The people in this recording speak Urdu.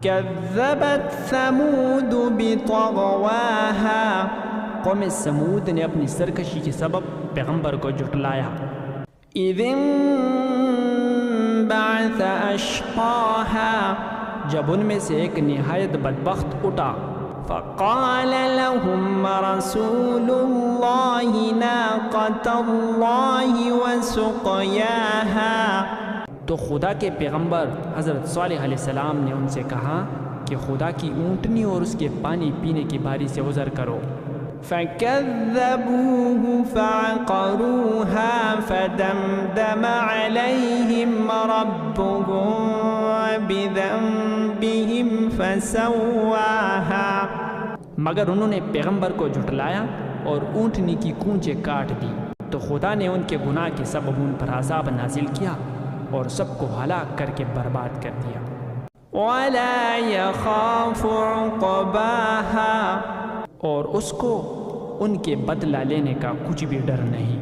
كذبت ثمود بطغواها، قوم سمود نے اپنی سرکشی کے سبب پیغمبر کو جھٹلایا۔ إذ انبعث أشقاها، جب ان میں سے ایک نہایت بدبخت اٹھا، فقال لهم رسول الله ناقة الله وسقياها، تو خدا کے پیغمبر حضرت صالح علیہ السلام نے ان سے کہا کہ خدا کی اونٹنی اور اس کے پانی پینے کی باری سے عذر کرو۔ فكذبوه فعقروها فدمدم عليهم ربهم بذنبهم فسواها، مگر انہوں نے پیغمبر کو جھٹلایا اور اونٹنی کی کونچیں کاٹ دی، تو خدا نے ان کے گناہ کے سبب ان پر عذاب نازل کیا اور سب کو ہلاک کر کے برباد کر دیا۔ ولا يخاف عقباها، اور اس کو ان کے بدلہ لینے کا کچھ بھی ڈر نہیں۔